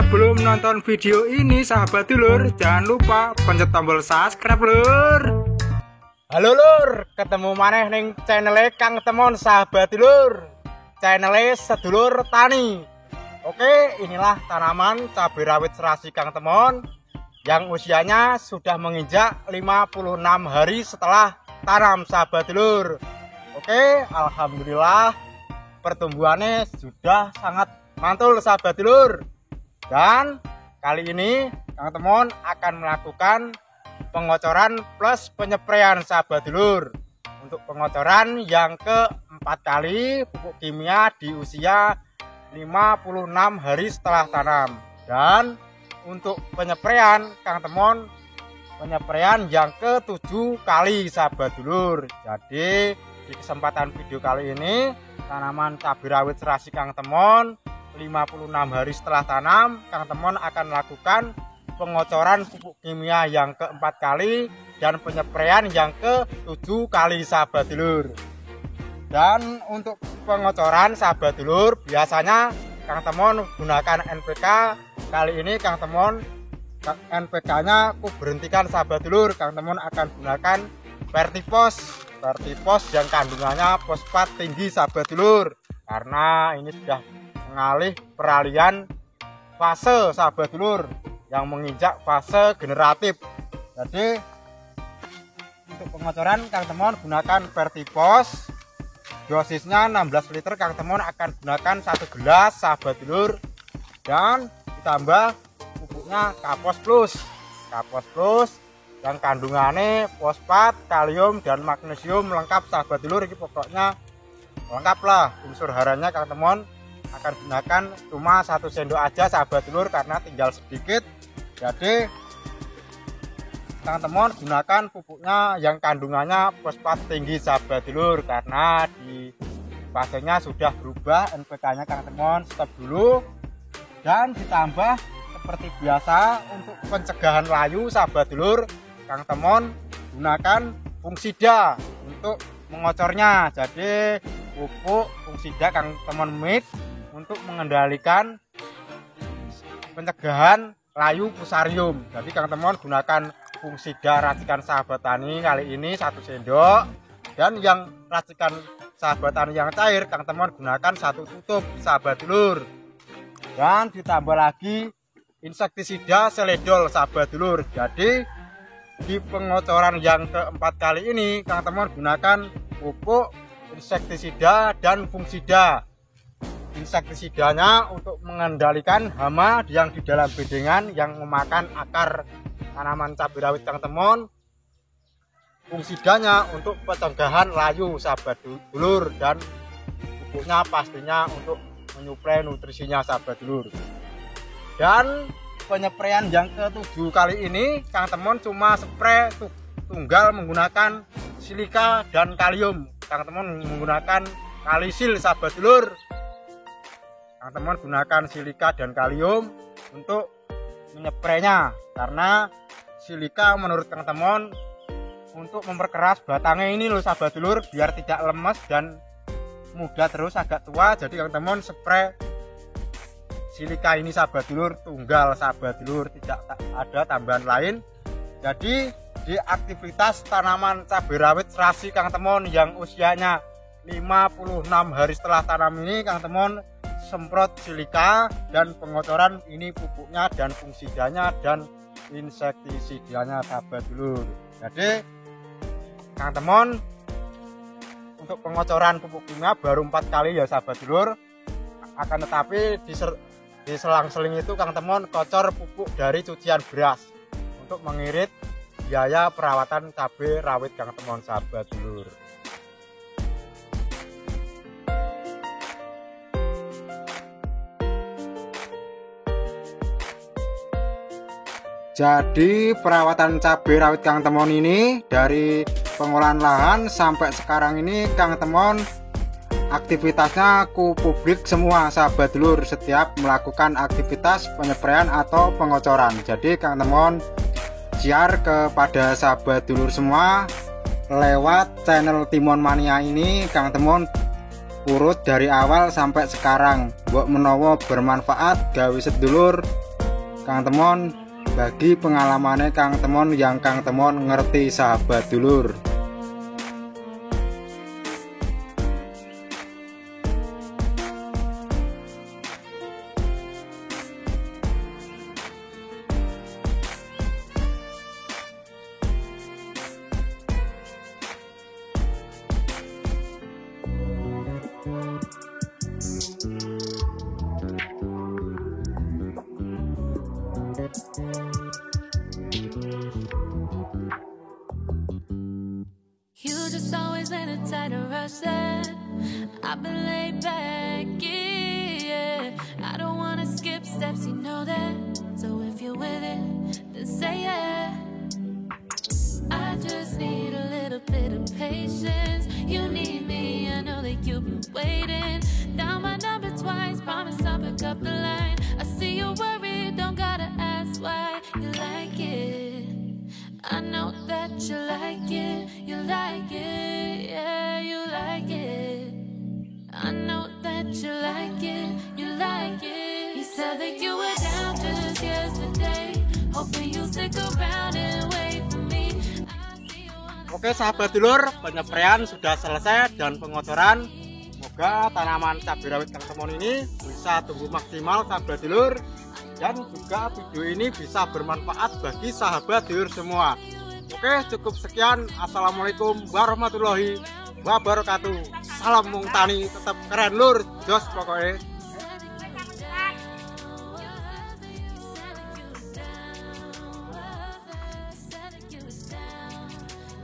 Sebelum nonton video ini sahabat dulur, jangan lupa pencet tombol subscribe lur. Halo lur, ketemu maneh ning channel Kang Temon sahabat dulur. Channel Sedulur Tani. Oke, inilah tanaman cabai rawit serasi Kang Temon yang usianya sudah menginjak 56 hari setelah tanam sahabat dulur. Oke, alhamdulillah pertumbuhannya sudah sangat mantul sahabat dulur. Dan kali ini Kang Temon akan melakukan pengocoran plus penyepraian sahabat dulur. Untuk pengocoran yang keempat kali pupuk kimia di usia 56 hari setelah tanam. Dan untuk penyepraian Kang Temon penyepraian yang ke-7 kali sahabat dulur. Jadi di kesempatan video kali ini tanaman cabai rawit serasi Kang Temon 56 hari setelah tanam, Kang Temon akan melakukan pengocoran pupuk kimia yang keempat kali dan penyepraian yang ke-7 kali sahabat dulur. Dan untuk pengocoran sahabat dulur biasanya Kang Temon gunakan NPK. Kali ini Kang Temon NPK nya aku berhentikan sahabat dulur. Kang Temon akan gunakan Vertipos yang kandungannya fosfat tinggi sahabat dulur, karena ini sudah mengalih peralihan fase sahabat dulur yang menginjak fase generatif. Jadi untuk pengocoran Kang Temon gunakan Vertipos, dosisnya 16 liter. Kang Temon akan gunakan 1 gelas sahabat dulur, dan ditambah pupuknya Kapos Plus yang kandungannya fosfat, kalium dan magnesium lengkap sahabat dulur. Ini pokoknya lengkap lah, unsur haranya Kang Temon akan gunakan cuma 1 sendok aja sahabat dulur karena tinggal sedikit. Jadi Kang Temon gunakan pupuknya yang kandungannya fosfat tinggi sahabat dulur, karena di fasenya sudah berubah. NPK nya Kang Temon stop dulu, dan ditambah seperti biasa untuk pencegahan layu sahabat dulur Kang Temon gunakan Fungsida untuk mengocornya. Jadi pupuk Fungsida Kang Temon mix untuk mengendalikan pencegahan layu fusarium. Jadi Kang Temon gunakan Fungsida racikan sahabat tani kali ini 1 sendok, dan yang racikan sahabat tani yang cair Kang Temon gunakan 1 tutup sahabat dulur. Dan ditambah lagi insektisida seledol sahabat dulur. Jadi di pengocoran yang keempat kali ini Kang Temon gunakan pupuk insektisida dan Fungsida. Insektisidanya untuk mengendalikan hama yang di dalam bedengan yang memakan akar tanaman cabai rawit Kang Temon. Fungsidanya untuk pencegahan layu sahabat dulur, dan pupuknya pastinya untuk menyuplai nutrisinya sahabat dulur. Dan penyepraian yang ke-7 kali ini Kang Temon cuma spray tunggal menggunakan silika dan kalium. Kang Temon menggunakan kalisil sahabat dulur. Kang Temon gunakan silika dan kalium untuk menyeprainya, karena silika menurut Kang Temon untuk memperkeras batangnya ini loh sahabat dulur, biar tidak lemes dan muda terus agak tua. Jadi Kang Temon spray silika ini sahabat dulur tunggal sahabat dulur, tidak ada tambahan lain. Jadi di aktivitas tanaman cabai rawit serasi Kang Temon yang usianya 56 hari setelah tanam ini Kang Temon semprot silika, dan pengocoran ini pupuknya dan fungsidanya dan insektisidanya sahabat dulur. Jadi Kang Temon untuk pengocoran pupuk kimia baru 4 kali ya sahabat dulur. Akan tetapi di selang-seling itu Kang Temon kocor pupuk dari cucian beras untuk mengirit biaya perawatan cabai rawit Kang Temon sahabat dulur. Jadi perawatan cabai rawit Kang Temon ini dari pengolahan lahan sampai sekarang ini Kang Temon aktivitasnya ku publik semua sahabat dulur, setiap melakukan aktivitas penyepraian atau pengocoran. Jadi Kang Temon share kepada sahabat dulur semua lewat channel Timon Mania ini. Kang Temon urut dari awal sampai sekarang, mbok menawa bermanfaat gawe sedulur Kang Temon bagi pengalamannya Kang Temon yang Kang Temon ngerti sahabat dulur. You just always been a tighter rush that I've been laid back, yeah. I don't wanna skip steps, you know that. So if you're with it, then say yeah. I just need a little bit of patience. You need me, I know that you've been waiting. Down my number twice, promise I'll pick up the line. I see you worried, don't gotta ask why. You like it, I know that you like it. You like it, yeah, you like it. I know that you like it, you like it. You said that you were down just yesterday, hoping you'll stick around and wait for me. Oke sahabat dulur, penyepraian sudah selesai dan pengocoran. Semoga tanaman cabai rawit Kang Temon ini bisa tumbuh maksimal sahabat dulur, dan juga video ini bisa bermanfaat bagi sahabat dulur semua. Oke, cukup sekian. Assalamualaikum warahmatullahi wabarakatuh. Salam mung tani tetap keren lur, jos pokoknya.